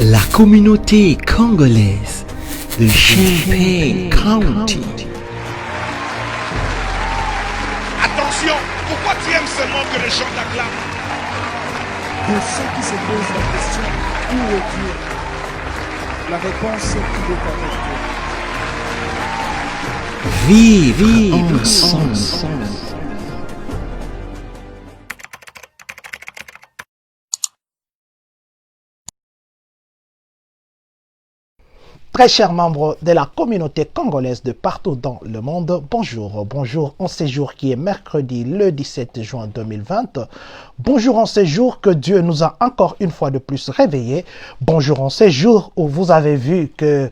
La communauté congolaise de Champaign County. Attention, pourquoi tu aimes seulement que les gens t'acclament? Pour ceux qui se posent la question, où est Dieu? La réponse est qu'il est avec toi. Vive ensemble. Très chers membres de la communauté congolaise de partout dans le monde, bonjour. Bonjour en ce jour qui est mercredi le 17 juin 2020. Bonjour en ce jour que Dieu nous a encore une fois de plus réveillés. Bonjour en ce jour où vous avez vu que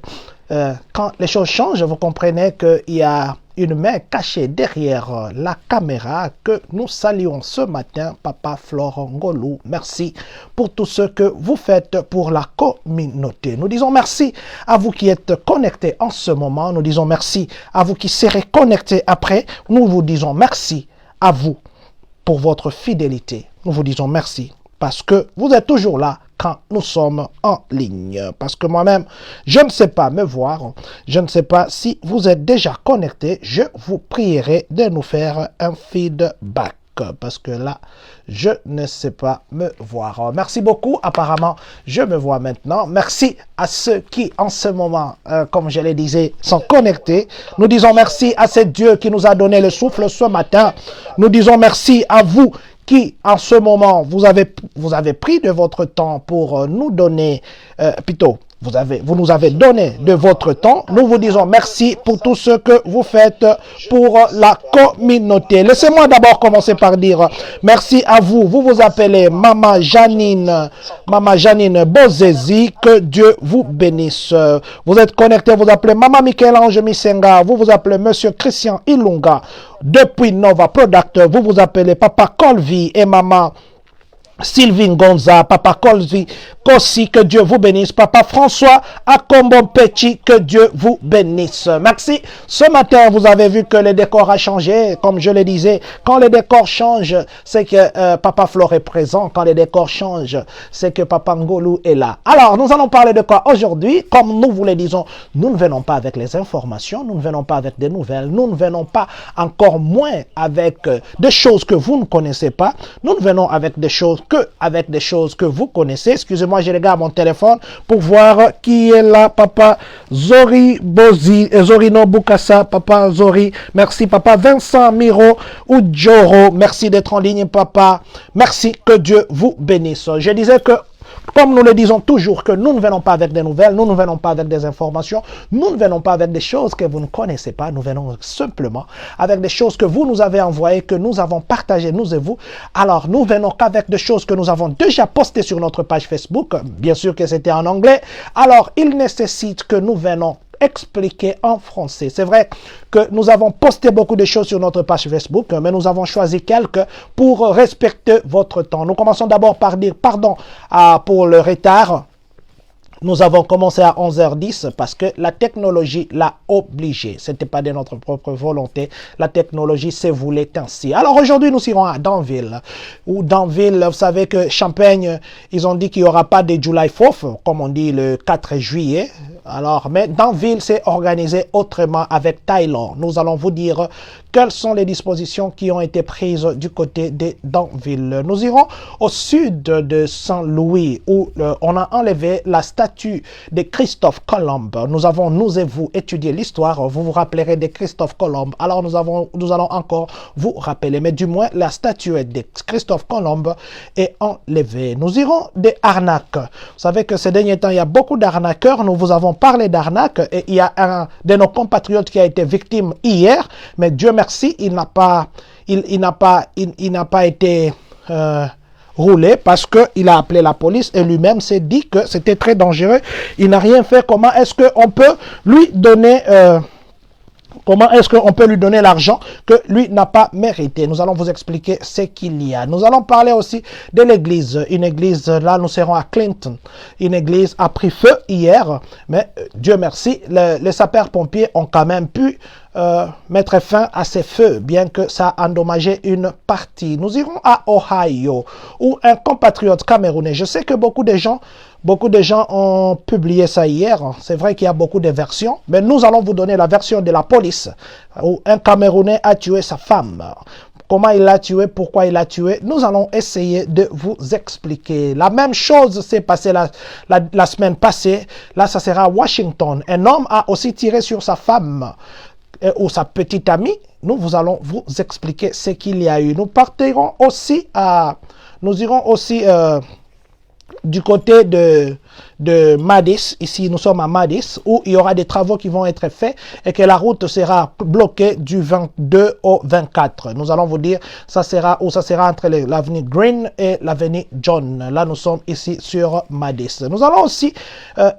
quand les choses changent, vous comprenez qu'il y a une main cachée derrière la caméra que nous saluons ce matin, Papa Florent Ngolou. Merci pour tout ce que vous faites pour la communauté. Nous disons merci à vous qui êtes connectés en ce moment. Nous disons merci à vous qui serez connectés après. Nous vous disons merci à vous pour votre fidélité. Nous vous disons merci parce que vous êtes toujours là quand nous sommes en ligne. Parce que moi-même, je ne sais pas me voir. Je ne sais pas si vous êtes déjà connecté. Je vous prierai de nous faire un feedback. Parce que là, je ne sais pas me voir. Merci beaucoup. Apparemment, je me vois maintenant. Merci à ceux qui, en ce moment, comme je le disais, sont connectés. Nous disons merci à ce Dieu qui nous a donné le souffle ce matin. Nous disons merci à vous qui, en ce moment, vous avez pris de votre temps pour nous donner, plutôt, vous nous avez donné de votre temps. Nous vous disons merci pour tout ce que vous faites pour la communauté. Laissez-moi d'abord commencer par dire merci à vous. Vous vous appelez Maman Janine Bozezi. Que Dieu vous bénisse. Vous êtes connecté, vous appelez Maman Michel-Ange Misenga. Vous vous appelez Monsieur Christian Ilunga. Depuis Nova Product, vous vous appelez Papa Colvi et Maman Sylvie Gonza, Papa Colvi, Kossi, que Dieu vous bénisse. Papa François Akombon Petit, que Dieu vous bénisse. Merci. Ce matin, vous avez vu que le décor a changé. Comme je le disais, quand le décor change, c'est que Papa Flore est présent. Quand le décor change, c'est que Papa Ngolou est là. Alors, nous allons parler de quoi aujourd'hui? Comme nous vous le disons, nous ne venons pas avec les informations, nous ne venons pas avec des nouvelles, nous ne venons pas encore moins avec des choses que vous ne connaissez pas. Nous ne venons avec des choses que vous connaissez. Excusez-moi, je regarde mon téléphone pour voir qui est là. Papa Zori Bozi, Zorino Bukasa, Papa Zori. Merci, Papa Vincent Miro Ujoro. Merci d'être en ligne, Papa. Merci, que Dieu vous bénisse. Je disais que, comme nous le disons toujours, que nous ne venons pas avec des nouvelles, nous ne venons pas avec des informations, nous ne venons pas avec des choses que vous ne connaissez pas, nous venons simplement avec des choses que vous nous avez envoyées, que nous avons partagées, nous et vous. Alors, nous venons qu'avec des choses que nous avons déjà postées sur notre page Facebook, bien sûr que c'était en anglais. Alors, il nécessite que nous venons expliquer en français. C'est vrai que nous avons posté beaucoup de choses sur notre page Facebook, mais nous avons choisi quelques pour respecter votre temps. Nous commençons d'abord par dire pardon pour le retard. Nous avons commencé à 11h10 parce que la technologie l'a obligé. Ce n'était pas de notre propre volonté. La technologie s'est voulue ainsi. Alors aujourd'hui, nous irons à Danville. Ou Danville, vous savez que Champagne, ils ont dit qu'il n'y aura pas de July 4th, comme on dit le 4 juillet. Alors, mais Danville s'est organisé autrement avec Thaïlande. Nous allons vous dire quelles sont les dispositions qui ont été prises du côté de Danville. Nous irons au sud de Saint-Louis où on a enlevé la statue de Christophe Colomb. Nous avons, nous et vous, étudié l'histoire. Vous vous rappellerez de Christophe Colomb. Alors nous allons encore vous rappeler. Mais du moins, la statue de Christophe Colomb est enlevée. Nous irons des arnaques. Vous savez que ces derniers temps, il y a beaucoup d'arnaqueurs. Nous vous avons parlé d'arnaques et il y a un de nos compatriotes qui a été victime hier. Mais Dieu merci, il n'a pas été roulé parce qu'il a appelé la police et lui-même s'est dit que c'était très dangereux. Il n'a rien fait. Comment est-ce qu'on peut lui donner l'argent que lui n'a pas mérité? Nous allons vous expliquer ce qu'il y a. Nous allons parler aussi de l'église. Une église, là nous serons à Clinton. Une église a pris feu hier, mais Dieu merci, les sapeurs-pompiers ont quand même pu mettre fin à ces feux, bien que ça a endommagé une partie. Nous irons à Ohio, où un compatriote camerounais, je sais que beaucoup de gens ont publié ça hier. C'est vrai qu'il y a beaucoup de versions, mais nous allons vous donner la version de la police, où un Camerounais a tué sa femme. Comment il l'a tué, pourquoi il l'a tué, nous allons essayer de vous expliquer. La même chose s'est passée la semaine passée. Là, ça sera à Washington. Un homme a aussi tiré sur sa femme ou sa petite amie. Nous allons vous expliquer ce qu'il y a eu. Nous irons aussi du côté de Madis. Ici, nous sommes à Madis, où il y aura des travaux qui vont être faits et que la route sera bloquée du 22 au 24. Nous allons vous dire, ça sera entre l'avenue Green et l'avenue John. Là, nous sommes ici sur Madis. Nous allons aussi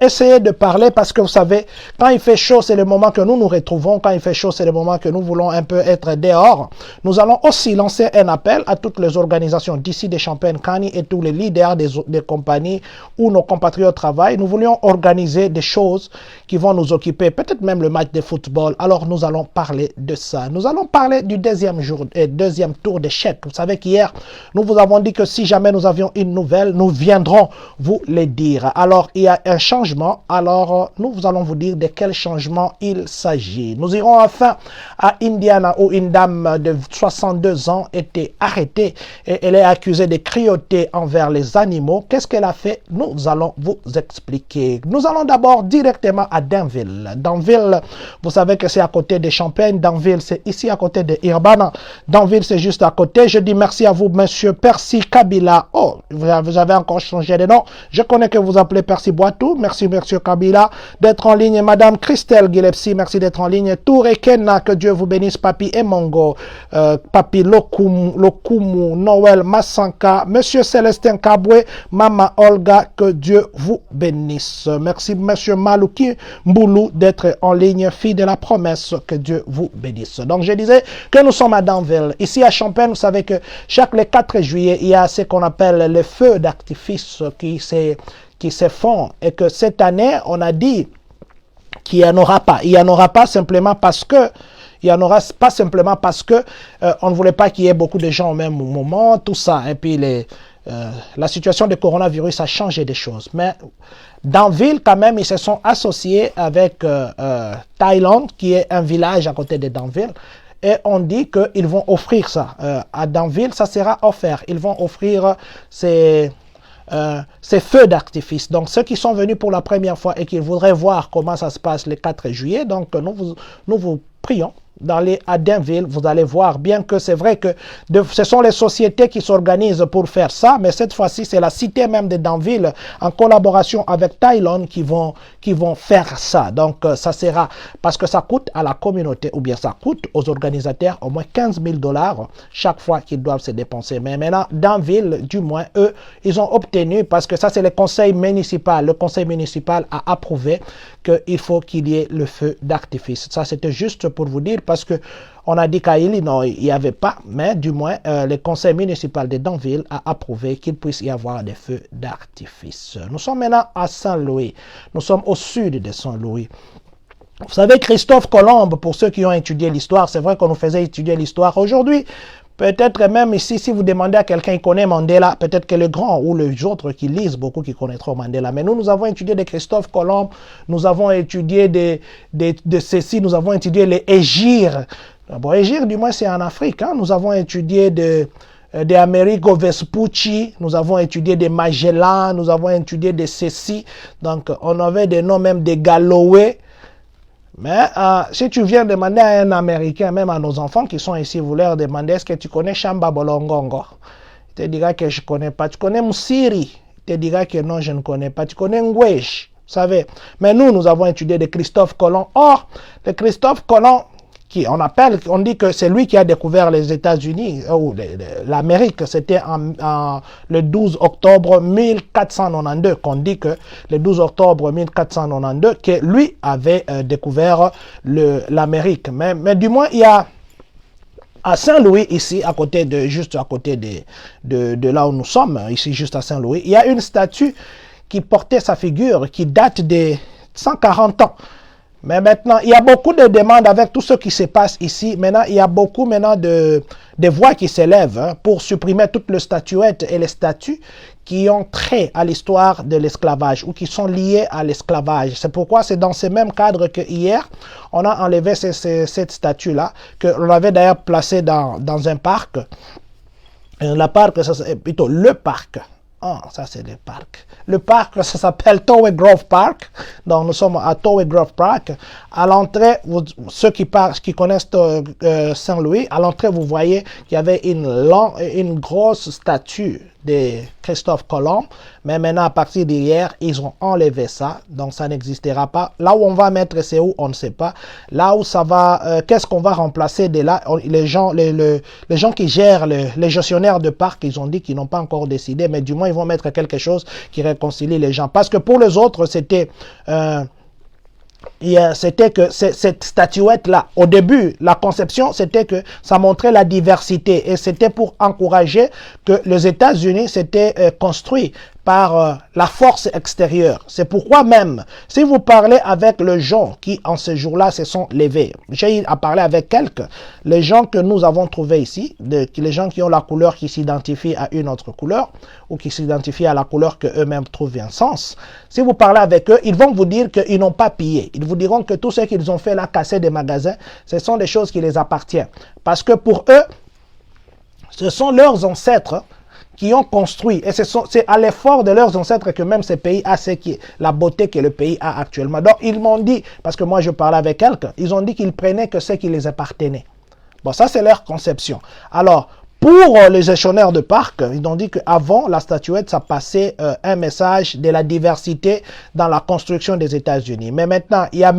essayer de parler parce que vous savez, quand il fait chaud, c'est le moment que nous nous retrouvons. Quand il fait chaud, c'est le moment que nous voulons un peu être dehors. Nous allons aussi lancer un appel à toutes les organisations d'ici des Champagne-Kani et tous les leaders des compagnies où nos compatriotes travaillent. Nous voulions organiser des choses qui vont nous occuper, peut-être même le match de football. Alors nous allons parler de ça. Nous allons parler du deuxième tour d'échecs. Vous savez qu'hier, nous vous avons dit que si jamais nous avions une nouvelle, nous viendrons vous le dire. Alors il y a un changement. Alors nous allons vous dire de quel changement il s'agit. Nous irons enfin à Indiana où une dame de 62 ans était arrêtée et elle est accusée de cruauté envers les animaux. Qu'est-ce qu'elle a fait? Nous allons vous expliquer. Nous allons d'abord directement à Danville. Danville, vous savez que c'est à côté de Champagne. Danville, c'est ici à côté de Urbana. Danville, c'est juste à côté. Je dis merci à vous, monsieur Percy Kabila. Oh, vous avez encore changé de nom. Je connais que vous appelez Percy Boitou. Merci, monsieur Kabila, d'être en ligne. Madame Christelle Guilepsi, merci d'être en ligne. Touré Kenna, que Dieu vous bénisse. Papi Emongo, Papi Lokumu, Noël Massanka, monsieur Célestin Kabwe, Mama Olga, que Dieu vous bénisse. Merci, monsieur Malouki Mboulou, d'être en ligne, fille de la promesse, que Dieu vous bénisse. Donc, je disais que nous sommes à Danville. Ici à Champagne, vous savez que le 4 juillet, il y a ce qu'on appelle le feu d'artifice qui se font et que cette année, on a dit qu'il n'y en aura pas. Il n'y en aura pas simplement parce que on ne voulait pas qu'il y ait beaucoup de gens au même moment, tout ça. Et puis la situation de coronavirus a changé des choses. Mais Danville, quand même, ils se sont associés avec Thaïlande, qui est un village à côté de Danville. Et on dit qu'ils vont offrir ça. À Danville, ça sera offert. Ils vont offrir ces feux d'artifice. Donc, ceux qui sont venus pour la première fois et qui voudraient voir comment ça se passe le 4 juillet, donc nous vous prions d'aller à Danville. Vous allez voir, bien que c'est vrai que ce sont les sociétés qui s'organisent pour faire ça, mais cette fois-ci, c'est la cité même de Danville, en collaboration avec Thaïlande, qui vont faire ça. Donc, ça sera, parce que ça coûte à la communauté, ou bien ça coûte aux organisateurs au moins 15 000 $, chaque fois qu'ils doivent se dépenser. Mais maintenant, Danville, du moins, eux, ils ont obtenu, parce que ça, c'est le conseil municipal. Le conseil municipal a approuvé qu'il faut qu'il y ait le feu d'artifice. Ça, c'était juste pour vous dire, parce que on a dit qu'à Illinois, il n'y avait pas, mais du moins, le conseil municipal de Danville a approuvé qu'il puisse y avoir des feux d'artifice. Nous sommes maintenant à Saint-Louis. Nous sommes au sud de Saint-Louis. Vous savez, Christophe Colomb, pour ceux qui ont étudié l'histoire, c'est vrai qu'on nous faisait étudier l'histoire aujourd'hui. Peut-être même ici, si vous demandez à quelqu'un qui connaît Mandela, peut-être que les grands ou les autres qui lisent beaucoup qui connaîtront Mandela. Mais nous avons étudié de Christophe Colomb, nous avons étudié de ceci, nous avons étudié les Égyres. Bon, Égyre, du moins, c'est en Afrique. Hein. Nous avons étudié de Amerigo Vespucci, nous avons étudié de Magellan, nous avons étudié de ceci. Donc, on avait des noms même de Galloway. Mais si tu viens demander à un Américain, même à nos enfants qui sont ici, vous leur demandez est-ce que tu connais Shamba Bolongongo? Il te dira que je ne connais pas. Tu connais Msiri? Il te dira que non, je ne connais pas. Tu connais Ngwesh? Vous savez. Mais nous avons étudié de Christophe Colomb. Or, le Christophe Colomb, on dit que c'est lui qui a découvert les États-Unis, ou l'Amérique, c'était le 12 octobre 1492, qu'on dit que le 12 octobre 1492, que lui avait découvert l'Amérique. Mais du moins, il y a à Saint-Louis, ici, juste à côté de là où nous sommes, ici juste à Saint-Louis, il y a une statue qui portait sa figure, qui date de 140 ans. Mais maintenant, il y a beaucoup de demandes avec tout ce qui se passe ici. Maintenant, il y a beaucoup de voix qui s'élèvent hein, pour supprimer toutes les statuettes et les statues qui ont trait à l'histoire de l'esclavage ou qui sont liées à l'esclavage. C'est pourquoi c'est dans ce même cadre que hier, on a enlevé cette statue-là, qu'on avait d'ailleurs placée dans un parc. Le parc, plutôt le parc. Ah, ça c'est le parc. Le parc, ça s'appelle Tower Grove Park. Donc nous sommes à Tower Grove Park. À l'entrée, ceux qui connaissent Saint-Louis, à l'entrée vous voyez qu'il y avait une grosse statue de Christophe Colomb. Mais maintenant, à partir d'hier, ils ont enlevé ça. Donc ça n'existera pas. Là où on va mettre, c'est où, on ne sait pas. Là où ça va, qu'est-ce qu'on va remplacer de là? Les gens qui gèrent, les gestionnaires de parc, ils ont dit qu'ils n'ont pas encore décidé. Mais du moins, ils vont mettre quelque chose qui réconcilie les gens. Parce que pour les autres, c'était que cette statuette-là, au début, la conception, c'était que ça montrait la diversité et c'était pour encourager que les États-Unis s'étaient construits par la force extérieure. C'est pourquoi même, si vous parlez avec les gens qui, en ce jour-là, se sont levés, j'ai à parler avec les gens que nous avons trouvés ici, les gens qui ont la couleur qui s'identifie à une autre couleur, ou qui s'identifient à la couleur qu'eux-mêmes trouvent un sens. Si vous parlez avec eux, ils vont vous dire qu'ils n'ont pas pillé. Ils vous diront que tout ce qu'ils ont fait là, casser des magasins, ce sont des choses qui les appartiennent. Parce que pour eux, ce sont leurs ancêtres qui ont construit, et c'est à l'effort de leurs ancêtres que même ce pays a la beauté que le pays a actuellement. Donc ils m'ont dit, parce que moi je parlais avec quelqu'un, ils ont dit qu'ils prenaient que ce qui les appartenait. Bon, ça c'est leur conception. Alors, pour les gestionnaires de parc, ils ont dit qu'avant la statuette, ça passait un message de la diversité dans la construction des États-Unis. Mais maintenant, il y a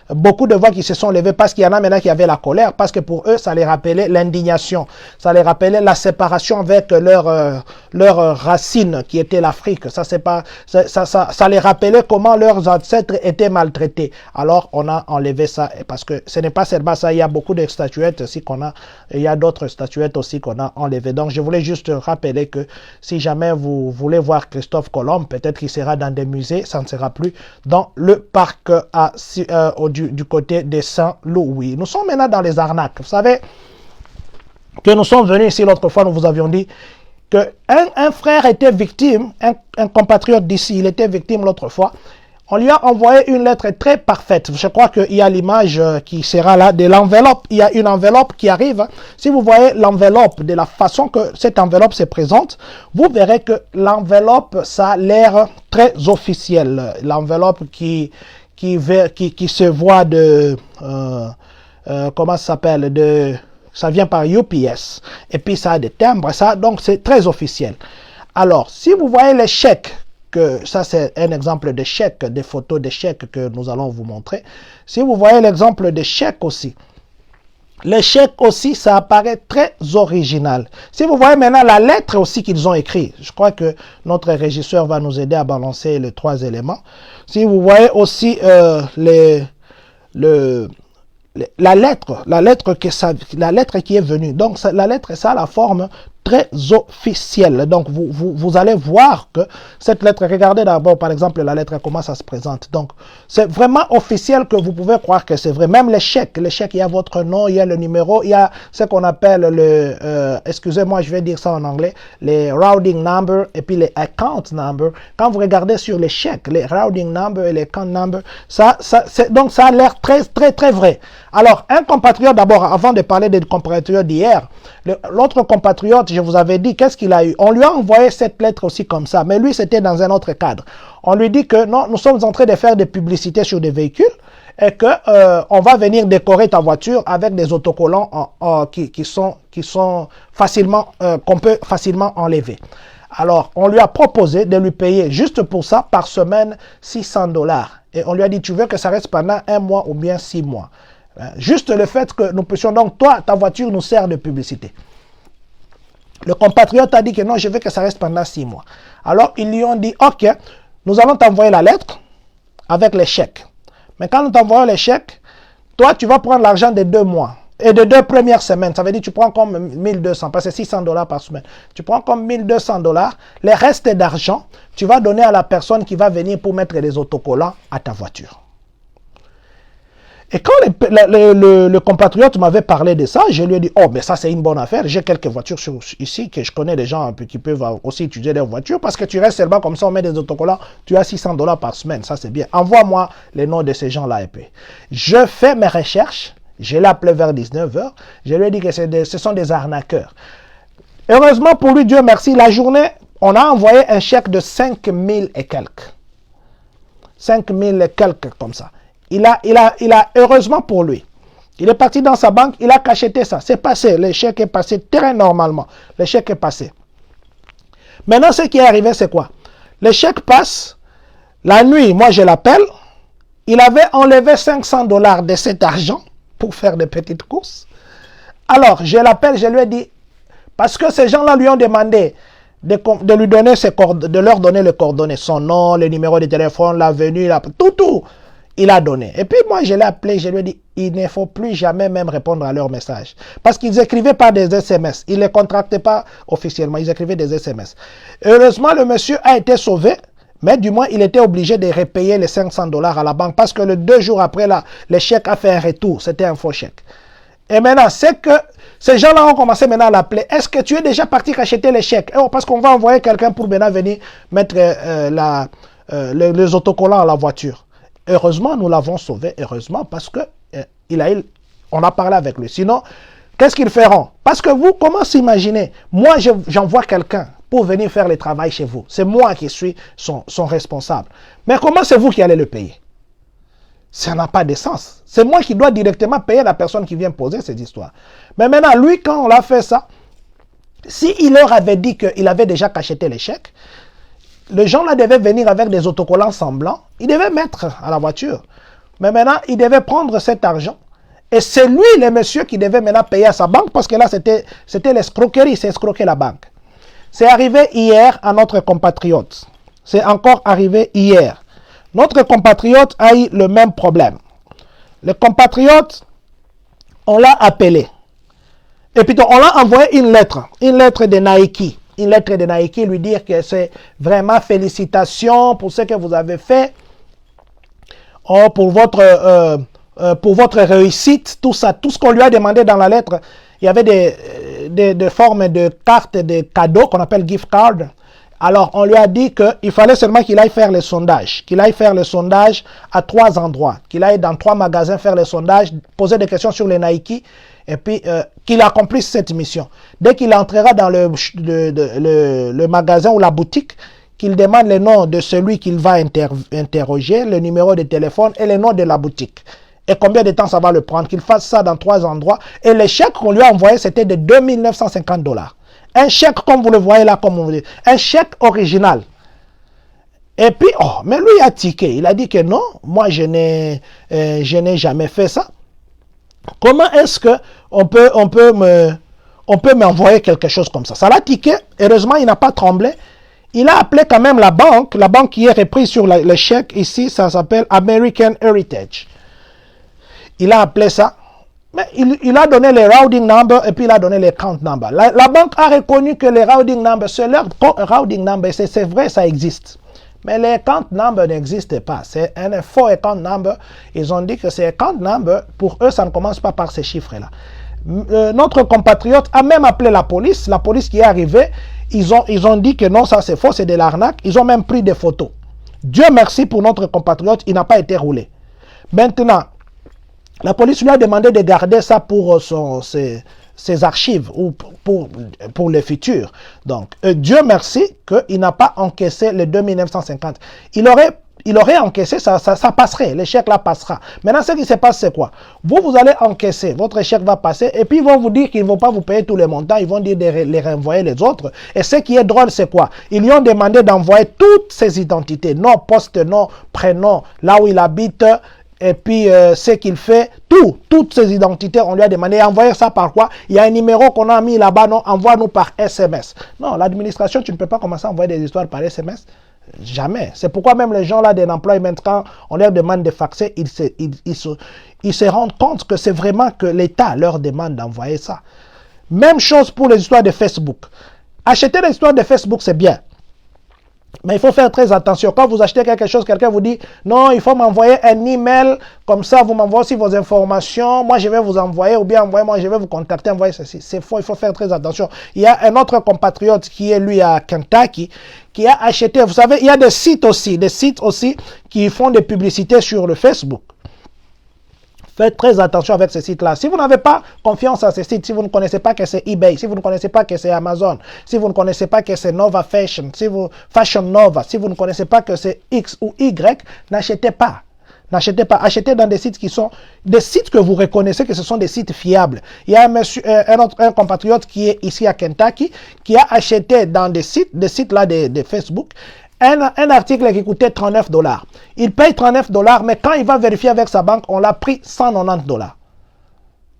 beaucoup de voix qui se sont levées parce qu'il y en a maintenant qui avaient la colère, parce que pour eux, ça les rappelait l'indignation, ça les rappelait la séparation avec leur racine qui était l'Afrique. Ça les rappelait comment leurs ancêtres étaient maltraités. Alors, on a enlevé ça parce que ce n'est pas seulement ça, il y a beaucoup de statuettes aussi il y a d'autres statuettes aussi qu'on a enlevées. Donc, je voulais juste rappeler que si jamais vous voulez voir Christophe Colomb, peut-être qu'il sera dans des musées, ça ne sera plus dans le parc du côté de Saint-Louis. Nous sommes maintenant dans les arnaques. Vous savez que nous sommes venus ici l'autre fois, nous vous avions dit qu'un frère était victime, un compatriote d'ici, il était victime l'autre fois. On lui a envoyé une lettre très parfaite. Je crois qu'il y a l'image qui sera là de l'enveloppe. Il y a une enveloppe qui arrive. Si vous voyez l'enveloppe, de la façon que cette enveloppe se présente, vous verrez que l'enveloppe, ça a l'air très officiel. L'enveloppe qui se voit comment ça s'appelle, ça vient par UPS. Et puis ça a des timbres, donc c'est très officiel. Alors, si vous voyez les chèques, ça c'est un exemple de chèque, des photos de chèques que nous allons vous montrer. Si vous voyez l'exemple de chèque aussi, les chèques aussi, ça apparaît très original. Si vous voyez maintenant la lettre aussi qu'ils ont écrit, je crois que notre régisseur va nous aider à balancer les 3 éléments. Si vous voyez aussi la lettre qui est venue. Donc la lettre, ça a la forme très officielle. Donc vous allez voir que cette lettre, regardez d'abord par exemple la lettre, comment ça se présente. Donc c'est vraiment officiel que vous pouvez croire que c'est vrai. Même les chèques, il y a votre nom, il y a le numéro, il y a ce qu'on appelle excusez-moi, je vais dire ça en anglais, les routing number et puis les account number. Quand vous regardez sur les chèques, les routing number et les account number, donc ça a l'air très très très vrai. Alors un compatriote, d'abord avant de parler des compatriotes d'hier, l'autre compatriote, je vous avais dit, qu'est-ce qu'il a eu? On lui a envoyé cette lettre aussi comme ça, mais lui, c'était dans un autre cadre. On lui dit que non, nous sommes en train de faire des publicités sur des véhicules et que on va venir décorer ta voiture avec des autocollants qui sont facilement, qu'on peut facilement enlever. Alors, on lui a proposé de lui payer juste pour ça, par semaine, $600. Et on lui a dit, tu veux que ça reste pendant 1 mois ou bien 6 mois. Juste le fait que nous puissions, donc toi, ta voiture nous sert de publicité. Le compatriote a dit que non, je veux que ça reste pendant 6 mois. Alors, ils lui ont dit, ok, nous allons t'envoyer la lettre avec les chèques. Mais quand nous t'envoyons les chèques, toi, tu vas prendre l'argent de 2 mois. Et de 2 premières semaines, ça veut dire que tu prends comme 1200, parce que c'est $600 par semaine. Tu prends comme $1200. Les restes d'argent, tu vas donner à la personne qui va venir pour mettre les autocollants à ta voiture. Et quand le compatriote m'avait parlé de ça, je lui ai dit, oh, mais ça c'est une bonne affaire. J'ai quelques voitures ici, que je connais des gens un peu qui peuvent aussi utiliser leurs voitures, parce que tu restes seulement comme ça, on met des autocollants, tu as $600 par semaine, ça c'est bien. Envoie-moi les noms de ces gens-là et puis. Je fais mes recherches, je l'ai appelé vers 19h, je lui ai dit que ce sont des arnaqueurs. Heureusement pour lui, Dieu merci, la journée, on a envoyé un chèque de 5 000 et quelques. 5 000 et quelques comme ça. Il a, heureusement pour lui, il est parti dans sa banque, il a cacheté ça. C'est passé, le chèque est passé très normalement. Le chèque est passé. Maintenant, ce qui est arrivé, c'est quoi? Le chèque passe, la nuit, moi je l'appelle, il avait enlevé $500 de cet argent pour faire des petites courses. Alors, je l'appelle, je lui ai dit, parce que ces gens-là lui ont demandé de lui donner de leur donner les coordonnées, son nom, le numéro de téléphone, la venue, tout. Il a donné. Et puis moi, je l'ai appelé, je lui ai dit, il ne faut plus jamais même répondre à leurs messages. Parce qu'ils écrivaient pas des SMS. Ils ne les contractaient pas officiellement, ils écrivaient des SMS. Heureusement, le monsieur a été sauvé, mais du moins, il était obligé de repayer les $500 à la banque parce que le 2 jours après, là, le chèque a fait un retour. C'était un faux chèque. Et maintenant, c'est que ces gens-là ont commencé maintenant à l'appeler. Est-ce que tu es déjà parti acheter les chèques? Oh, parce qu'on va envoyer quelqu'un pour maintenant venir mettre les autocollants à la voiture. Heureusement, nous l'avons sauvé. Heureusement, parce que on a parlé avec lui. Sinon, qu'est-ce qu'ils feront? Parce que vous, comment s'imaginer? Moi, j'envoie quelqu'un pour venir faire le travail chez vous. C'est moi qui suis son responsable. Mais comment c'est vous qui allez le payer? Ça n'a pas de sens. C'est moi qui dois directement payer la personne qui vient poser cette histoire. Mais maintenant, lui, quand on l'a fait ça, s'il leur avait dit qu'il avait déjà cacheté les chèques, les gens là devaient venir avec des autocollants semblants, ils devaient mettre à la voiture. Mais maintenant, il devait prendre cet argent. Et c'est lui, le monsieur, qui devait maintenant payer à sa banque, parce que là, c'était l'escroquerie, c'est escroquer la banque. C'est arrivé hier à notre compatriote. C'est encore arrivé hier. Notre compatriote a eu le même problème. Le compatriote, on l'a appelé. Et puis on l'a envoyé une lettre de Nike. Une lettre de Nike, lui dire que c'est vraiment félicitations pour ce que vous avez fait, pour votre réussite, tout ça, tout ce qu'on lui a demandé dans la lettre. Il y avait des formes de cartes, de cadeaux qu'on appelle gift card. Alors, on lui a dit qu'il fallait seulement qu'il aille faire le sondage. Qu'il aille faire le sondage à 3 endroits. Qu'il aille dans 3 magasins faire le sondage, poser des questions sur les Nike. Et puis, qu'il accomplisse cette mission. Dès qu'il entrera dans le magasin ou la boutique, qu'il demande le nom de celui qu'il va interroger, le numéro de téléphone et le nom de la boutique. Et combien de temps ça va le prendre. Qu'il fasse ça dans 3 endroits. Et le chèque qu'on lui a envoyé, c'était de $2 950. Un chèque, comme vous le voyez là, comme on vous dit, un chèque original. Et puis, mais lui a tiqué. Il a dit que non, moi je n'ai jamais fait ça. Comment est-ce que on peut m'envoyer quelque chose comme ça? Ça l'a tiqué. Heureusement, il n'a pas tremblé. Il a appelé quand même la banque qui est reprise sur le chèque ici, ça s'appelle American Heritage. Il a appelé ça. Mais il a donné les routing number et puis il a donné les account number. La banque a reconnu que les routing number, c'est leur routing number, c'est vrai, ça existe. Mais les account number n'existent pas. C'est un faux account number. Ils ont dit que ces account number, pour eux, ça ne commence pas par ces chiffres-là. Notre compatriote a même appelé la police qui est arrivée. Ils ont dit que non, ça c'est faux, c'est de l'arnaque. Ils ont même pris des photos. Dieu merci pour notre compatriote, il n'a pas été roulé. Maintenant, la police lui a demandé de garder ça pour ses archives ou pour le futur. Donc, Dieu merci qu'il n'a pas encaissé les 2950. Il aurait encaissé, ça passerait, le chèque là passera. Maintenant, ce qui se passe, c'est quoi? Vous allez encaisser, votre chèque va passer, et puis ils vont vous dire qu'ils ne vont pas vous payer tous les montants, ils vont dire de les renvoyer les autres. Et ce qui est drôle, c'est quoi? Ils lui ont demandé d'envoyer toutes ses identités, nom, poste, nom, prénom, là où il habite, et puis ce qu'il fait, toutes ces identités, on lui a demandé d'envoyer ça par quoi? Il y a un numéro qu'on a mis là-bas, non, envoie-nous par SMS. Non, l'administration, tu ne peux pas commencer à envoyer des histoires par SMS. Jamais. C'est pourquoi même les gens là d'un employment, quand on leur demande de faxer, ils se rendent compte que c'est vraiment que l'État leur demande d'envoyer ça. Même chose pour les histoires de Facebook. Acheter les histoires de Facebook, c'est bien. Mais il faut faire très attention. Quand vous achetez quelque chose, quelqu'un vous dit « Non, il faut m'envoyer un email, comme ça vous m'envoyez aussi vos informations, moi je vais vous envoyer, ou bien envoyez-moi, je vais vous contacter, envoyer ceci. » C'est faux, il faut faire très attention. Il y a un autre compatriote qui est lui à Kentucky, qui a acheté, vous savez, il y a des sites aussi qui font des publicités sur le Facebook. Faites très attention avec ces sites-là. Si vous n'avez pas confiance à ces sites, si vous ne connaissez pas que c'est eBay, si vous ne connaissez pas que c'est Amazon, si vous ne connaissez pas que c'est Nova Fashion, si vous Fashion Nova, si vous ne connaissez pas que c'est X ou Y, n'achetez pas. N'achetez pas. Achetez dans des sites qui sont des sites que vous reconnaissez que ce sont des sites fiables. Il y a un compatriote qui est ici à Kentucky qui a acheté dans des sites là de Facebook, un article qui coûtait $39. Il paye $39, mais quand il va vérifier avec sa banque, on l'a pris $190.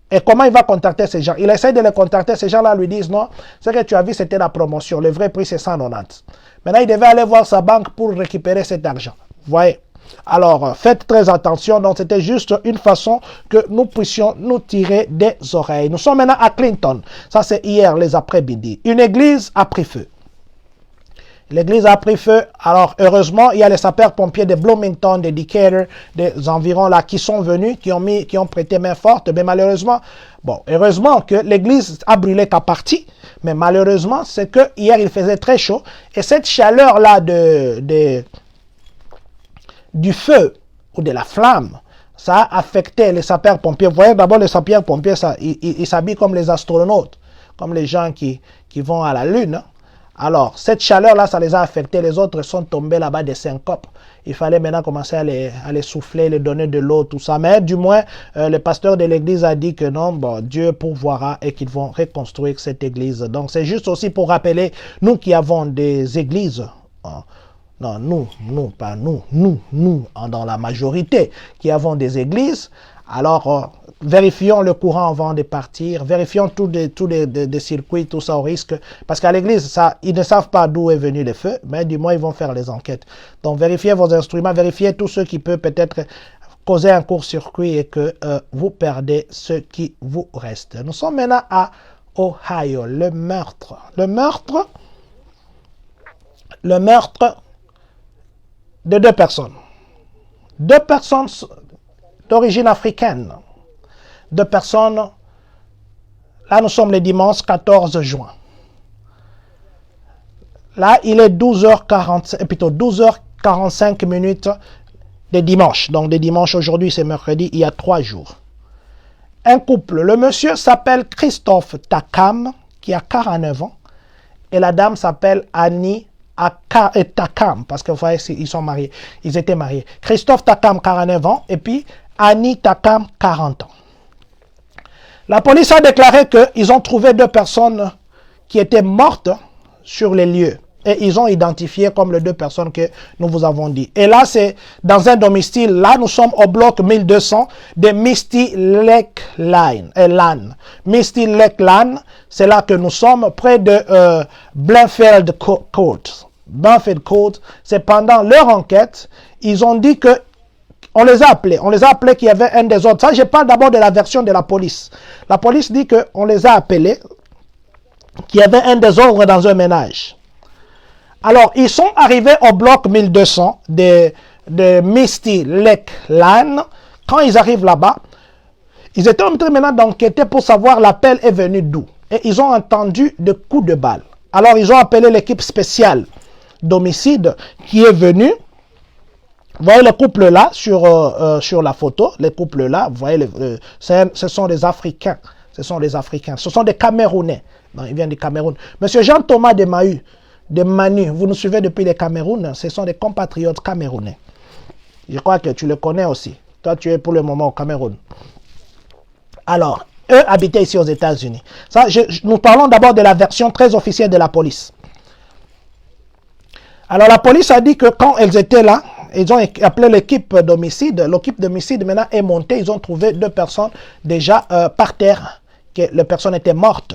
Et comment il va contacter ces gens? Il essaie de les contacter, ces gens-là lui disent non, ce que tu as vu c'était la promotion, le vrai prix c'est $190. Maintenant il devait aller voir sa banque pour récupérer cet argent. Vous voyez? Alors faites très attention, donc c'était juste une façon que nous puissions nous tirer des oreilles. Nous sommes maintenant à Clinton, ça c'est hier les après-midi. Une église a pris feu. L'église a pris feu. Alors, heureusement, il y a les sapeurs-pompiers de Bloomington, de Decatur, des environs là, qui sont venus, qui ont prêté main forte. Mais malheureusement, bon, heureusement que l'église a brûlé qu'à partie. Mais malheureusement, c'est que hier, il faisait très chaud. Et cette chaleur-là du feu ou de la flamme, ça a affecté les sapeurs-pompiers. Vous voyez, d'abord, les sapeurs-pompiers, ils s'habillent comme les astronautes, comme les gens qui vont à la Lune, hein. Alors, cette chaleur-là, ça les a affectés. Les autres sont tombés là-bas des syncopes. Il fallait maintenant commencer à les souffler, les donner de l'eau, tout ça. Mais du moins, le pasteur de l'église a dit que non, bon, Dieu pourvoira et qu'ils vont reconstruire cette église. Donc, c'est juste aussi pour rappeler, nous qui avons des églises, non, pas nous, dans la majorité, qui avons des églises, alors, vérifions le courant avant de partir, vérifions tous les circuits, tout ça au risque, parce qu'à l'église, ils ne savent pas d'où est venu le feu, mais du moins, ils vont faire les enquêtes. Donc, vérifiez vos instruments, vérifiez tout ce qui peut peut-être causer un court-circuit et que vous perdez ce qui vous reste. Nous sommes maintenant à Ohio, le meurtre de deux personnes d'origine africaine. Deux personnes, là nous sommes le dimanche 14 juin. Là il est 12h45 minutes de dimanche. Donc de dimanche aujourd'hui c'est mercredi, il y a 3 jours. Un couple, le monsieur s'appelle Christophe Takam qui a 49 ans et la dame s'appelle Annie Takam, parce que vous voyez, ils sont mariés, ils étaient mariés. Christophe Takam, 49 ans, et puis Annie Takam, 40 ans. La police a déclaré qu'ils ont trouvé 2 personnes qui étaient mortes sur les lieux. Et ils ont identifié comme les 2 personnes que nous vous avons dit. Et là, c'est dans un domicile. Là, nous sommes au bloc 1200 de Misty Lake Lane. Misty Lake Lane, c'est là que nous sommes, près de Blanfield Court. Blanfield Court, c'est pendant leur enquête, ils ont dit que on les a appelés qu'il y avait un désordre. Ça, je parle d'abord de la version de la police. La police dit qu'on les a appelés, qu'il y avait un désordre dans un ménage. Alors, ils sont arrivés au bloc 1200 de Misty Lake Lane. Quand ils arrivent là-bas, ils étaient en train maintenant d'enquêter pour savoir l'appel est venu d'où. Et ils ont entendu des coups de balle. Alors, ils ont appelé l'équipe spéciale d'homicide qui est venue. Vous voyez le couple là sur la photo, les couples là, vous voyez, ce sont des Africains, ce sont des Camerounais, non, ils viennent du Cameroun. Monsieur Jean-Thomas de Manu, vous nous suivez depuis le Cameroun, ce sont des compatriotes camerounais. Je crois que tu le connais aussi. Toi, tu es pour le moment au Cameroun. Alors, eux habitaient ici aux États-Unis. Nous parlons d'abord de la version très officielle de la police. Alors, la police a dit que quand elles étaient là, ils ont appelé l'équipe d'homicide. L'équipe d'homicide maintenant est montée. Ils ont trouvé 2 personnes déjà par terre, que les personnes étaient mortes.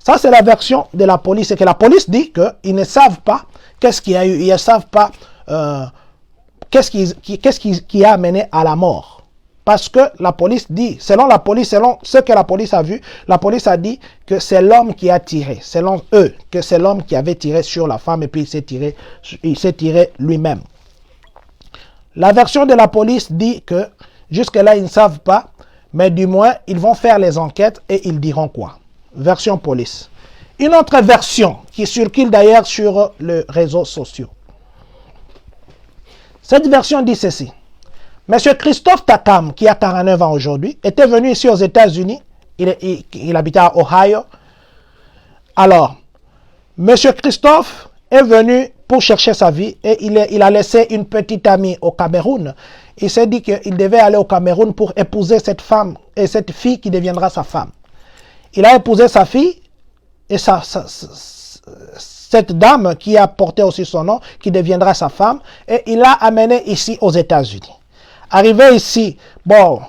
Ça, c'est la version de la police. C'est que la police dit qu'ils ne savent pas qu'est-ce qu'il y a eu. Ils ne savent pas qu'est-ce qui a amené à la mort Parce que la police dit, selon la police, selon ce que la police a vu, la police a dit que c'est l'homme qui a tiré. Selon eux, que c'est l'homme qui avait tiré sur la femme et puis il s'est tiré lui-même. La version de la police dit que jusque-là, ils ne savent pas, mais du moins, ils vont faire les enquêtes et ils diront quoi. Version police. Une autre version qui circule d'ailleurs sur les réseaux sociaux. Cette version dit ceci. Monsieur Christophe Takam, qui a 49 ans aujourd'hui, était venu ici aux États-Unis. Il habitait à Ohio. Alors, Monsieur Christophe est venu pour chercher sa vie et il a laissé une petite amie au Cameroun. Il s'est dit qu'il devait aller au Cameroun pour épouser cette femme et cette fille qui deviendra sa femme. Il a épousé sa fille et cette dame qui a porté aussi son nom, qui deviendra sa femme, et il l'a amené ici aux États-Unis. Arrivé ici, bon,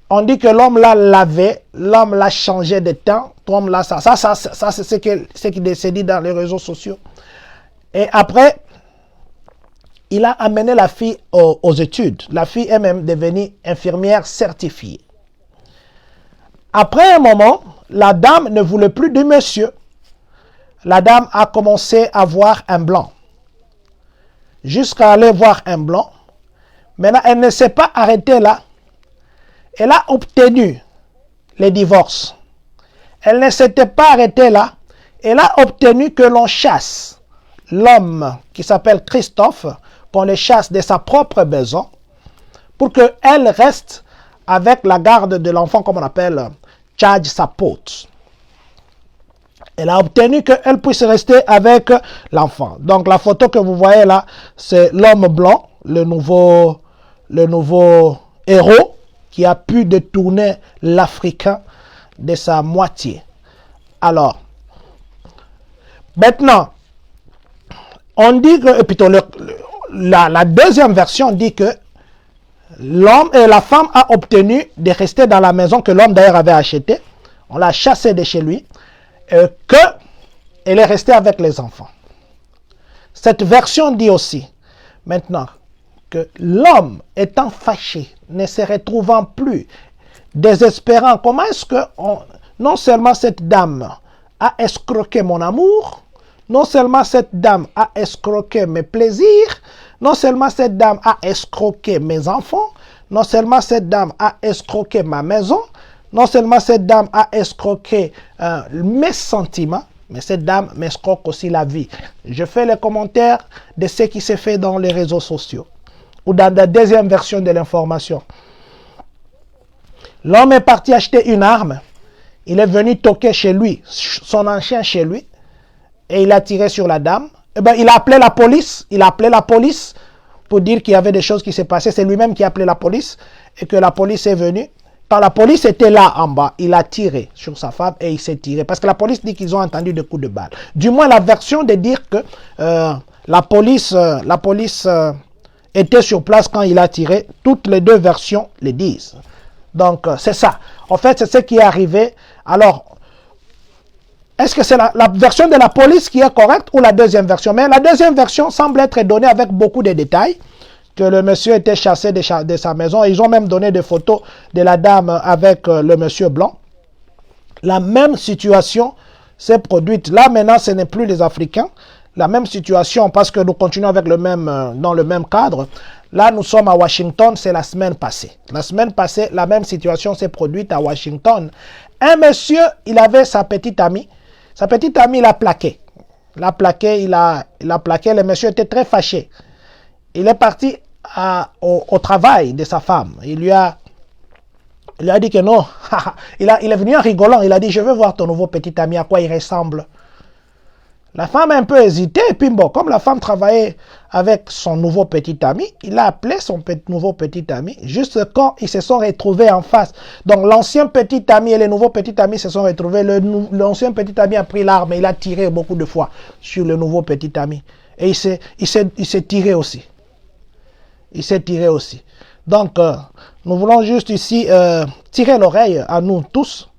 on dit que l'homme l'a lavé, l'homme l'a changé de temps, l'homme l'a ça c'est ce qui s'est dit dans les réseaux sociaux. Et après, il a amené la fille aux études. La fille est même devenue infirmière certifiée. Après un moment, la dame ne voulait plus du monsieur. La dame a commencé à voir un blanc. Jusqu'à aller voir un blanc. Maintenant, elle ne s'est pas arrêtée là. Elle a obtenu les divorces. Elle ne s'était pas arrêtée là. Elle a obtenu que l'on chasse l'homme qui s'appelle Christophe, qu'on le chasse de sa propre maison, pour qu'elle reste avec la garde de l'enfant, comme on appelle child support. Elle a obtenu qu'elle puisse rester avec l'enfant. Donc la photo que vous voyez là, c'est l'homme blanc, le nouveau héros qui a pu détourner l'Africain de sa moitié. Alors, maintenant, on dit que, plutôt la deuxième version dit que l'homme et la femme a obtenu de rester dans la maison que l'homme d'ailleurs avait achetée. On l'a chassé de chez lui. Qu'elle est restée avec les enfants. Cette version dit aussi, maintenant, que l'homme étant fâché, ne se retrouvant plus, désespérant, comment est-ce que non seulement cette dame a escroqué mon amour, non seulement cette dame a escroqué mes plaisirs, non seulement cette dame a escroqué mes enfants, non seulement cette dame a escroqué ma maison, non seulement cette dame a escroqué mes sentiments, mais cette dame m'escroque aussi la vie. Je fais les commentaires de ce qui s'est fait dans les réseaux sociaux ou dans la deuxième version de l'information. L'homme est parti acheter une arme. Il est venu toquer chez lui, son ancien chez lui, et il a tiré sur la dame. Eh bien, il a appelé la police. Il a appelé la police pour dire qu'il y avait des choses qui s'est passées. C'est lui-même qui a appelé la police et que la police est venue. Quand la police était là en bas, il a tiré sur sa femme et il s'est tiré. Parce que la police dit qu'ils ont entendu des coups de balle. Du moins, la version de dire que la police était sur place quand il a tiré, toutes les deux versions le disent. Donc, c'est ça. En fait, c'est ce qui est arrivé. Alors, est-ce que c'est la version de la police qui est correcte ou la deuxième version? Mais la deuxième version semble être donnée avec beaucoup de détails. Que le monsieur était chassé de sa maison. Ils ont même donné des photos de la dame avec le monsieur blanc. La même situation s'est produite. Là, maintenant, ce n'est plus les Africains. La même situation, parce que nous continuons avec dans le même cadre. Là, nous sommes à Washington, c'est la semaine passée. La semaine passée, la même situation s'est produite à Washington. Un monsieur, il avait sa petite amie. Sa petite amie l'a plaqué. Il l'a plaqué. Le monsieur était très fâché. Il est parti au travail de sa femme. Il lui a dit que non. il est venu en rigolant. Il a dit, je veux voir ton nouveau petit ami, à quoi il ressemble. La femme a un peu hésité. Et puis bon, comme la femme travaillait avec son nouveau petit ami, il a appelé son nouveau petit ami juste quand ils se sont retrouvés en face. Donc l'ancien petit ami et le nouveau petit ami se sont retrouvés. L'ancien petit ami a pris l'arme et il a tiré beaucoup de fois sur le nouveau petit ami. Et il s'est tiré aussi. Il s'est tiré aussi. Donc, nous voulons juste ici tirer l'oreille à nous tous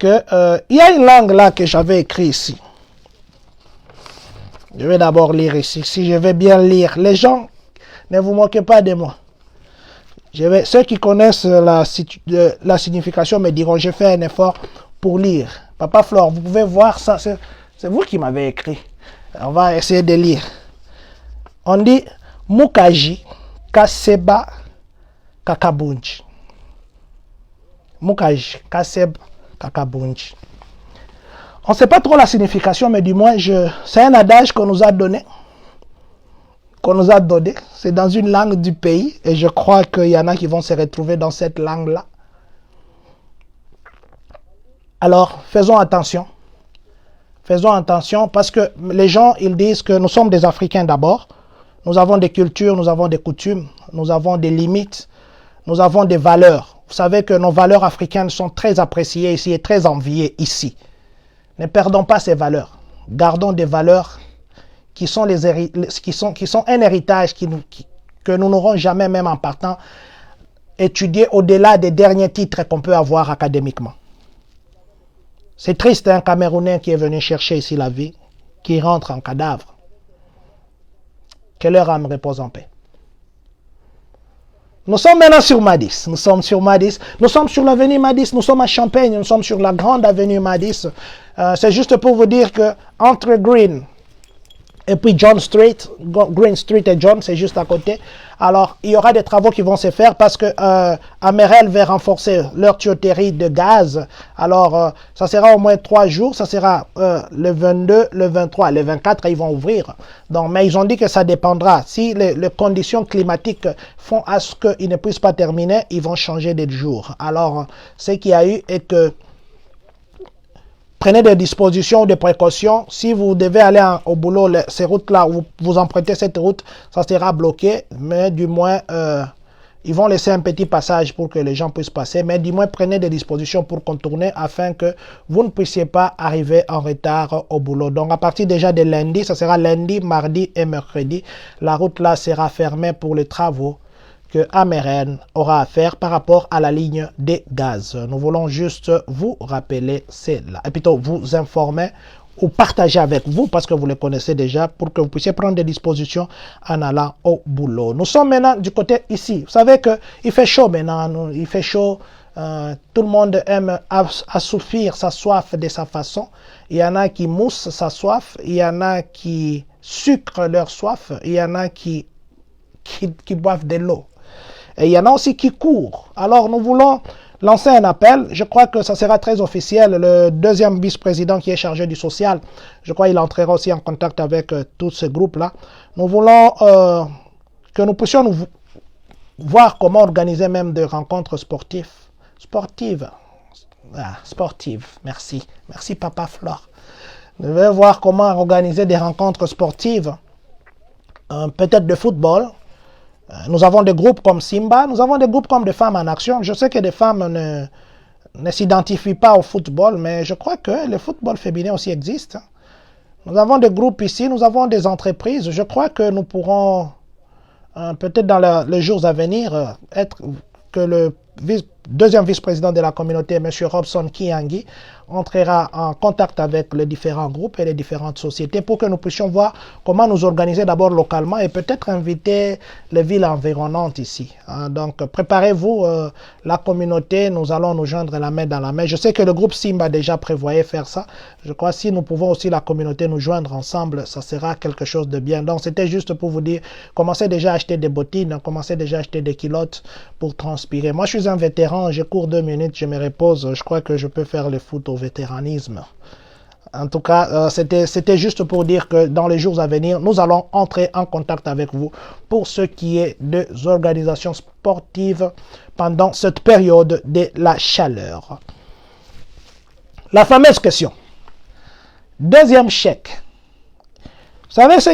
que il y a une langue là que j'avais écrit ici. Je vais d'abord lire ici. Si je vais bien lire, les gens, ne vous moquez pas de moi. Ceux qui connaissent la signification me diront, j'ai fait un effort pour lire. Papa Flore, vous pouvez voir ça, c'est vous qui m'avez écrit. On va essayer de lire. On dit Mukaji Kaseba Kakabunji. Mukaji Kaseba Kakabunji. On ne sait pas trop la signification, mais du moins, c'est un adage qu'on nous a donné. C'est dans une langue du pays. Et je crois qu'il y en a qui vont se retrouver dans cette langue-là. Alors, faisons attention. Faisons attention parce que les gens, ils disent que nous sommes des Africains d'abord. Nous avons des cultures, nous avons des coutumes, nous avons des limites, nous avons des valeurs. Vous savez que nos valeurs africaines sont très appréciées ici et très enviées ici. Ne perdons pas ces valeurs. Gardons des valeurs qui sont un héritage que nous n'aurons jamais, même en partant étudier au-delà des derniers titres qu'on peut avoir académiquement. C'est triste, un Camerounais qui est venu chercher ici la vie, qui rentre en cadavre. Que leur âme repose en paix. Nous sommes maintenant sur Madis. Nous sommes sur Madis. Nous sommes sur l'avenue Madis. Nous sommes à Champagne. Nous sommes sur la grande avenue Madis. C'est juste pour vous dire que entre Green et puis John Street, Green Street et John, c'est juste à côté. Alors, il y aura des travaux qui vont se faire parce que Amerel va renforcer leur tuyauterie de gaz. Alors, ça sera au moins 3 jours. Ça sera le 22, le 23, le 24, ils vont ouvrir. Donc, mais ils ont dit que ça dépendra. Si les conditions climatiques font à ce qu'ils ne puissent pas terminer, ils vont changer de jour. Alors, ce qu'il y a eu est que prenez des dispositions, des précautions. Si vous devez aller au boulot, ces routes-là, vous empruntez cette route, ça sera bloqué. Mais du moins, ils vont laisser un petit passage pour que les gens puissent passer. Mais du moins, prenez des dispositions pour contourner afin que vous ne puissiez pas arriver en retard au boulot. Donc, à partir déjà de lundi, ça sera lundi, mardi et mercredi. La route-là sera fermée pour les travaux que Amerel aura à faire par rapport à la ligne des gaz. Nous voulons juste vous rappeler cela, et plutôt vous informer ou partager avec vous parce que vous le connaissez déjà pour que vous puissiez prendre des dispositions en allant au boulot. Nous sommes maintenant du côté ici. Vous savez qu'il fait chaud maintenant, il fait chaud. Tout le monde aime assouvir sa soif de sa façon. Il y en a qui moussent sa soif, il y en a qui sucrent leur soif, il y en a qui boivent de l'eau. Et il y en a aussi qui courent. Alors nous voulons lancer un appel. Je crois que ça sera très officiel. Le deuxième vice-président qui est chargé du social, je crois qu'il entrera aussi en contact avec tous ces groupes-là. Nous voulons que nous puissions voir comment organiser même des rencontres sportives. Sportives. Merci. Merci Papa Flore. Nous devons voir comment organiser des rencontres sportives. Peut-être de football. Nous avons des groupes comme Simba, nous avons des groupes comme des femmes en action. Je sais que des femmes ne s'identifient pas au football, mais je crois que le football féminin aussi existe. Nous avons des groupes ici, nous avons des entreprises. Je crois que nous pourrons, peut-être dans les jours à venir, que le deuxième vice-président de la communauté, M. Robson Kiangi, entrera en contact avec les différents groupes et les différentes sociétés pour que nous puissions voir comment nous organiser d'abord localement et peut-être inviter les villes environnantes ici. Donc préparez-vous, la communauté, nous allons nous joindre la main dans la main. Je sais que le groupe Simba déjà prévoyait faire ça. Je crois que si nous pouvons aussi la communauté nous joindre ensemble, ça sera quelque chose de bien. Donc c'était juste pour vous dire, commencez déjà à acheter des bottines, commencez déjà à acheter des culottes pour transpirer. Moi je suis un vétéran, je cours 2 minutes, je me repose, je crois que je peux faire le foot au vétéranisme. En tout cas, c'était juste pour dire que dans les jours à venir, nous allons entrer en contact avec vous pour ce qui est des organisations sportives pendant cette période de la chaleur. La fameuse question. Deuxième chèque. Vous savez ce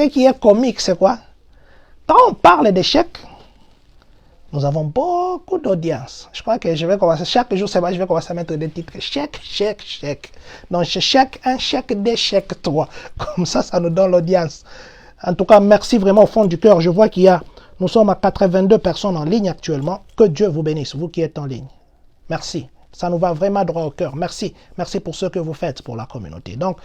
qui est comique, c'est quoi? Quand on parle de chèques, nous avons beaucoup d'audience. Je crois que je vais commencer, chaque jour, je vais commencer à mettre des titres. Chèque, chèque, chèque. Donc, chèque 1, chèque 2, chèque 3. Comme ça nous donne l'audience. En tout cas, merci vraiment au fond du cœur. Je vois nous sommes à 82 personnes en ligne actuellement. Que Dieu vous bénisse, vous qui êtes en ligne. Merci. Ça nous va vraiment droit au cœur. Merci. Merci pour ce que vous faites pour la communauté. Donc,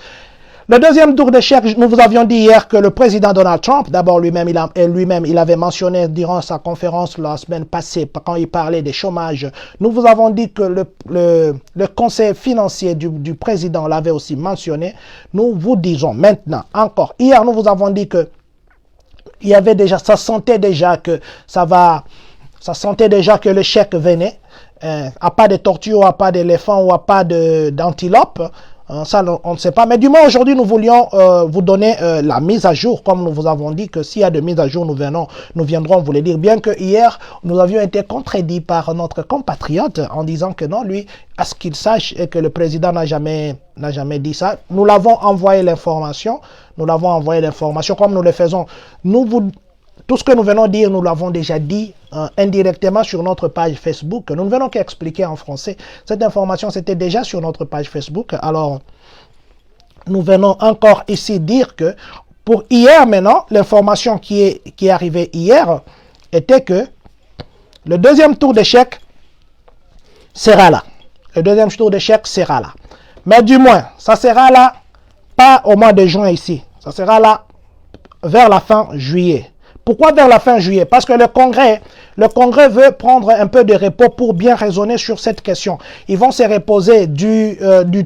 Le deuxième tour d'échec, nous vous avions dit hier que le président Donald Trump, d'abord lui-même, il avait mentionné durant sa conférence la semaine passée, quand il parlait des chômages, nous vous avons dit que le conseil financier du président l'avait aussi mentionné. Nous vous disons maintenant encore, hier nous vous avons dit que il y avait déjà, ça sentait déjà que le chèque venait, à pas de tortue, à pas d'éléphant ou à pas d'antilope. Ça, on ne sait pas. Mais du moins, aujourd'hui, nous voulions vous donner la mise à jour, comme nous vous avons dit que s'il y a de mise à jour, nous viendrons vous le dire. Bien que hier, nous avions été contredits par notre compatriote en disant que non, lui, à ce qu'il sache et que le président n'a jamais dit ça. Nous l'avons envoyé l'information. Nous l'avons envoyé l'information comme nous le faisons. Tout ce que nous venons dire, nous l'avons déjà dit indirectement sur notre page Facebook. Nous ne venons qu'expliquer en français. Cette information, c'était déjà sur notre page Facebook. Alors, nous venons encore ici dire que pour hier maintenant, l'information qui est arrivée hier était que le deuxième tour d'échec sera là. Le deuxième tour d'échec sera là. Mais du moins, ça sera là, pas au mois de juin ici. Ça sera là vers la fin juillet. Pourquoi vers la fin juillet? Parce que le Congrès veut prendre un peu de repos pour bien raisonner sur cette question. Ils vont se reposer du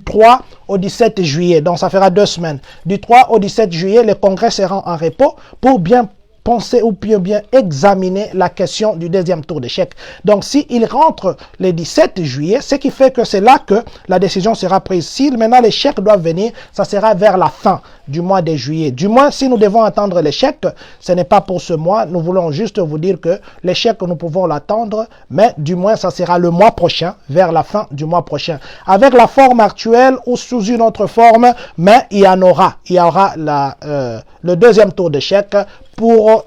3 au 17 juillet, donc ça fera 2 semaines. Du 3 au 17 juillet, le Congrès sera en repos pour bien penser ou bien examiner la question du deuxième tour d'échec. Donc, s'il rentre le 17 juillet, ce qui fait que c'est là que la décision sera prise. Si maintenant les chèques doivent venir, ça sera vers la fin du mois de juillet. Du moins, si nous devons attendre les chèques, ce n'est pas pour ce mois. Nous voulons juste vous dire que les chèques, nous pouvons l'attendre, mais du moins, ça sera le mois prochain, vers la fin du mois prochain. Avec la forme actuelle ou sous une autre forme, mais il y aura le deuxième tour d'échec pour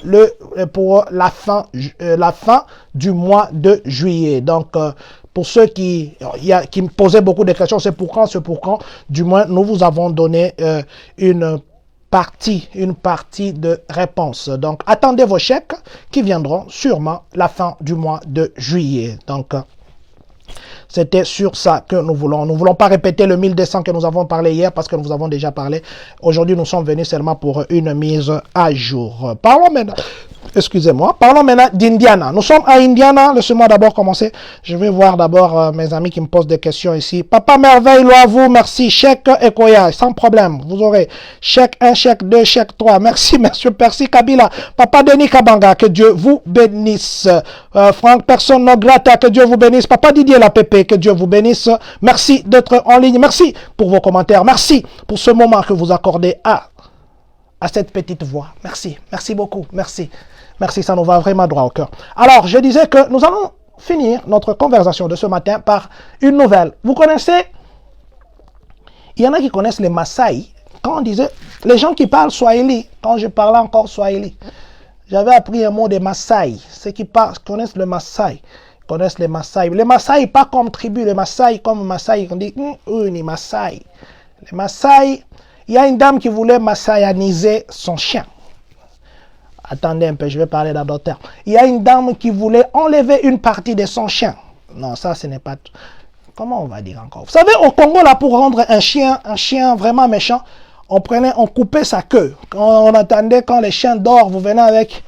la fin du mois de juillet. Donc, pour ceux qui me posaient beaucoup de questions, c'est pour quand, du moins, nous vous avons donné une partie de réponse. Donc, attendez vos chèques qui viendront sûrement la fin du mois de juillet. Donc, c'était sur ça que nous voulons. Nous ne voulons pas répéter le 1200 que nous avons parlé hier parce que nous avons déjà parlé. Aujourd'hui, nous sommes venus seulement pour une mise à jour. Parlons maintenant d'Indiana. Nous sommes à Indiana. Laissez-moi d'abord commencer. Je vais voir d'abord mes amis qui me posent des questions ici. Papa Merveille, loi à vous. Merci. Chèque Ekoya, sans problème. Vous aurez chèque 1, chèque 2, chèque 3. Merci, monsieur Percy Kabila. Papa Denis Kabanga, que Dieu vous bénisse. Franck Personne non grata, que Dieu vous bénisse. Papa Didier Lapépé, que Dieu vous bénisse. Merci d'être en ligne. Merci pour vos commentaires. Merci pour ce moment que vous accordez à cette petite voix. Merci. Merci beaucoup. Merci. Merci, ça nous va vraiment droit au cœur. Alors, je disais que nous allons finir notre conversation de ce matin par une nouvelle. Vous connaissez, il y en a qui connaissent les Maasai. Quand on disait, les gens qui parlent Swahili, quand je parlais encore Swahili, j'avais appris un mot des Maasai. Ceux qui connaissent le Maasai, connaissent les Maasai. Les Maasai, pas comme tribu, les Maasai, comme Maasai, on dit, les Maasai. Les Maasai, il y a une dame qui voulait maasaianiser son chien. Attendez un peu, je vais parler dans d'autres termes. Il y a une dame qui voulait enlever une partie de son chien. Non, ça, ce n'est pas... Comment on va dire encore? Vous savez, au Congo, là, pour rendre un chien vraiment méchant, on coupait sa queue. Quand on attendait, quand le chien dort, vous venez avec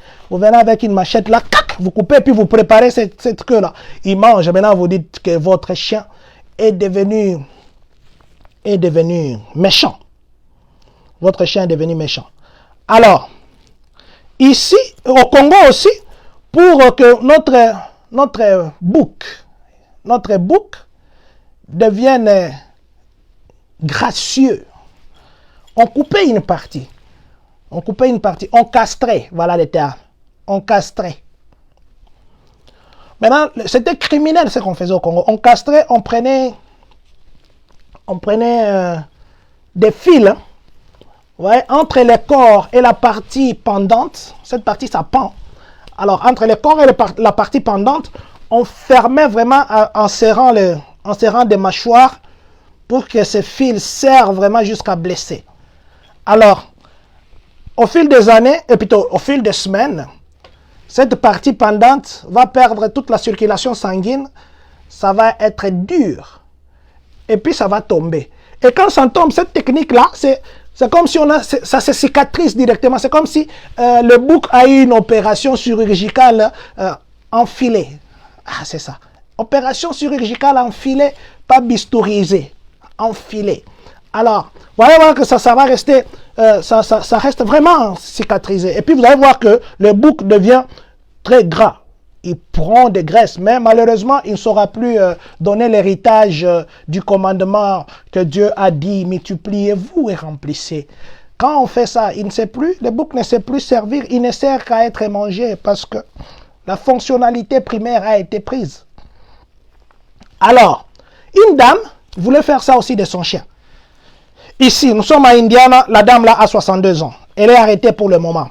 une machette là, vous coupez, puis vous préparez cette queue-là. Il mange. Maintenant, vous dites que votre chien est devenu méchant. Votre chien est devenu méchant. Alors, ici, au Congo aussi, pour que notre bouc devienne gracieux, on coupait une partie. On castrait, voilà le terme. On castrait. Maintenant, c'était criminel ce qu'on faisait au Congo. On castrait, on prenait des fils, hein. Ouais, entre le corps et la partie pendante, cette partie ça pend. Alors entre le corps et la partie pendante, on fermait vraiment en serrant des mâchoires pour que ces fils servent vraiment jusqu'à blesser. Alors, au fil des années, et plutôt au fil des semaines, cette partie pendante va perdre toute la circulation sanguine, ça va être dur, et puis ça va tomber. Et quand ça tombe, cette technique-là, C'est comme si ça se cicatrise directement. C'est comme si le bouc a eu une opération chirurgicale enfilée. Ah, c'est ça. Opération chirurgicale enfilée, pas bistourisée. Enfilée. Alors, vous allez voir que ça va rester, ça reste vraiment cicatrisé. Et puis, vous allez voir que le bouc devient très gras. Il prend des graisses, mais malheureusement, il ne saura plus donner l'héritage du commandement que Dieu a dit, multipliez-vous et remplissez. Quand on fait ça, il ne sait plus, le bouc ne sait plus servir, il ne sert qu'à être mangé parce que la fonctionnalité primaire a été prise. Alors, une dame voulait faire ça aussi de son chien. Ici, nous sommes à Indiana, la dame là a 62 ans. Elle est arrêtée pour le moment.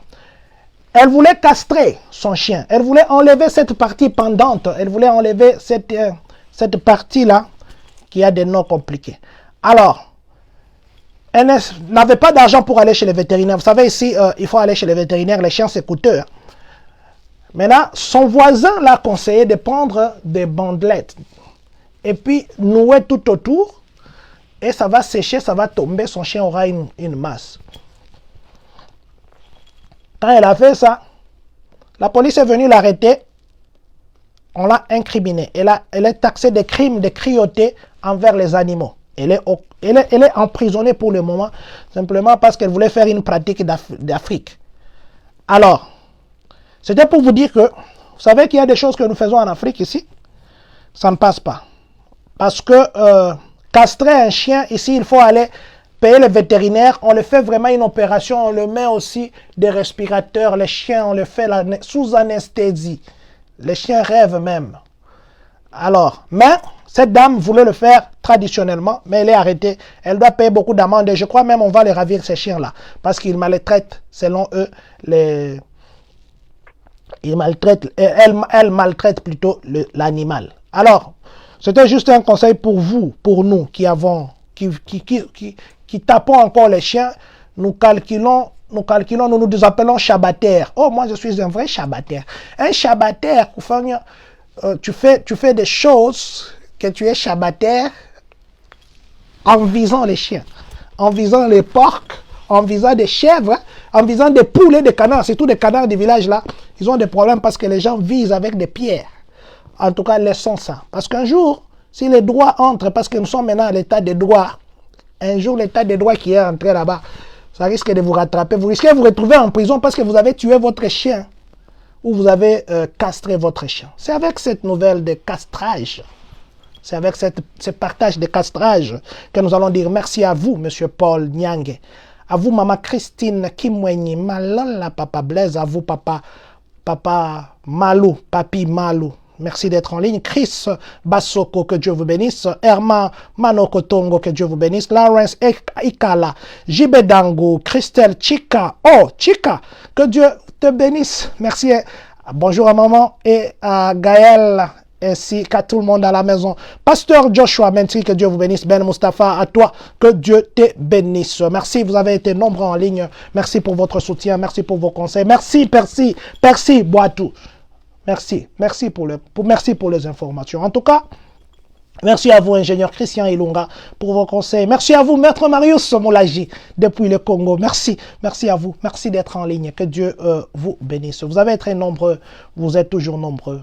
Elle voulait castrer son chien. Elle voulait enlever cette partie pendante. Elle voulait enlever cette partie-là qui a des noms compliqués. Alors, elle n'avait pas d'argent pour aller chez le vétérinaire. Vous savez, ici, il faut aller chez le vétérinaire. Les chiens, c'est coûteux. Maintenant, son voisin l'a conseillé de prendre des bandelettes et puis nouer tout autour. Et ça va sécher, ça va tomber. Son chien aura une masse. Quand elle a fait ça, la police est venue l'arrêter. On l'a incriminée. Elle est taxée de crimes de cruauté envers les animaux. Elle est emprisonnée pour le moment, simplement parce qu'elle voulait faire une pratique d'Afrique. Alors, c'était pour vous dire que, vous savez qu'il y a des choses que nous faisons en Afrique ici, ça ne passe pas. Parce que castrer un chien, ici, il faut aller payer le vétérinaire, on le fait vraiment une opération, on le met aussi des respirateurs, les chiens, on le fait sous anesthésie. Les chiens rêvent même. Alors, mais cette dame voulait le faire traditionnellement, mais elle est arrêtée. Elle doit payer beaucoup d'amendes et je crois même on va les ravir ces chiens-là. Parce qu'ils maltraitent, selon eux, elle maltraite plutôt l'animal. Alors, c'était juste un conseil pour vous, pour nous qui tapons encore les chiens, nous nous appelons chabataires. Oh, moi je suis un vrai chabataire. Un chabataire, tu fais des choses que tu es chabataire en visant les chiens, en visant les porcs, en visant des chèvres, en visant des poulets, des canards. C'est tous des canards du village là. Ils ont des problèmes parce que les gens visent avec des pierres. En tout cas, laissons ça. Parce qu'un jour, si les droits entrent, parce que nous sommes maintenant à l'état des droits, un jour l'état des droits qui est entré là-bas, ça risque de vous rattraper. Vous risquez de vous retrouver en prison parce que vous avez tué votre chien ou vous avez castré votre chien. C'est avec cette nouvelle de castrage, c'est avec ce partage de castrage que nous allons dire merci à vous, Monsieur Paul Nyange, à vous, Maman Christine Kimwenyi, Malala, Papa Blaise, à vous, Papa Malou, Papi Malou. Merci d'être en ligne. Chris Bassoko, que Dieu vous bénisse. Herman Manokotongo, que Dieu vous bénisse. Lawrence Ikala, Jibedango, Christelle Chika. Oh, Chika, que Dieu te bénisse. Merci. Bonjour à maman et à Gaël, ainsi qu'à tout le monde à la maison. Pasteur Joshua, merci, que Dieu vous bénisse. Ben Mustafa, à toi, que Dieu te bénisse. Merci, vous avez été nombreux en ligne. Merci pour votre soutien. Merci pour vos conseils. Merci, Percy Boitou. Merci pour les informations. En tout cas, merci à vous, ingénieur Christian Ilunga, pour vos conseils. Merci à vous, maître Marius Moulaji, depuis le Congo. Merci à vous. Merci d'être en ligne. Que Dieu vous bénisse. Vous avez été nombreux. Vous êtes toujours nombreux.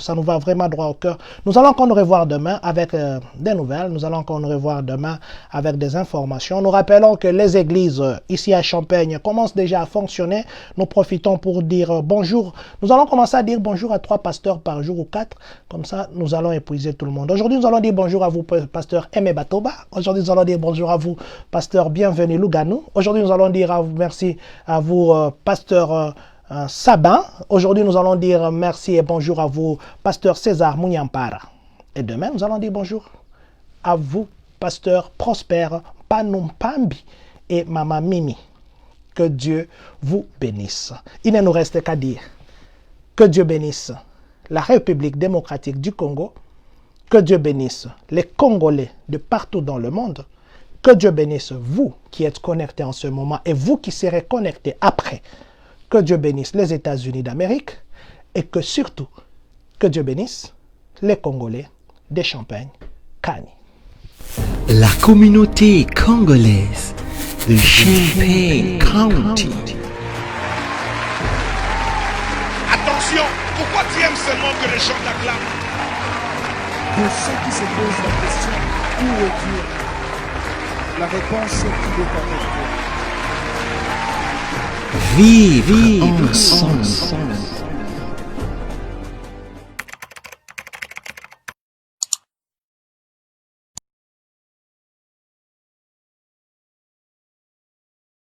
Ça nous va vraiment droit au cœur. Nous allons encore nous revoir demain avec des nouvelles. Nous allons encore nous revoir demain avec des informations. Nous rappelons que les églises ici à Champagne commencent déjà à fonctionner. Nous profitons pour dire bonjour. Nous allons commencer à dire bonjour à 3 pasteurs par jour ou 4. Comme ça, nous allons épuiser tout le monde. Aujourd'hui, nous allons dire bonjour à vous, pasteur Aimé Batoba. Aujourd'hui, nous allons dire bonjour à vous, pasteur Bienvenu Louganou. Aujourd'hui, nous allons dire merci à vous, pasteur Sabin. Aujourd'hui, nous allons dire merci et bonjour à vous, pasteur César Mouniampara. Et demain, nous allons dire bonjour à vous, pasteur Prosper Panumpambi et Maman Mimi. Que Dieu vous bénisse. Il ne nous reste qu'à dire que Dieu bénisse la République démocratique du Congo, que Dieu bénisse les Congolais de partout dans le monde, que Dieu bénisse vous qui êtes connectés en ce moment et vous qui serez connectés après. Que Dieu bénisse les États-Unis d'Amérique et que surtout, que Dieu bénisse les Congolais de Champagne, Kani. La communauté congolaise de Champaign County. Attention, pourquoi tu aimes seulement que les gens t'acclament? Pour ceux qui se posent la question, où est Dieu? La réponse est qu'il est avec toi. Vivre ensemble.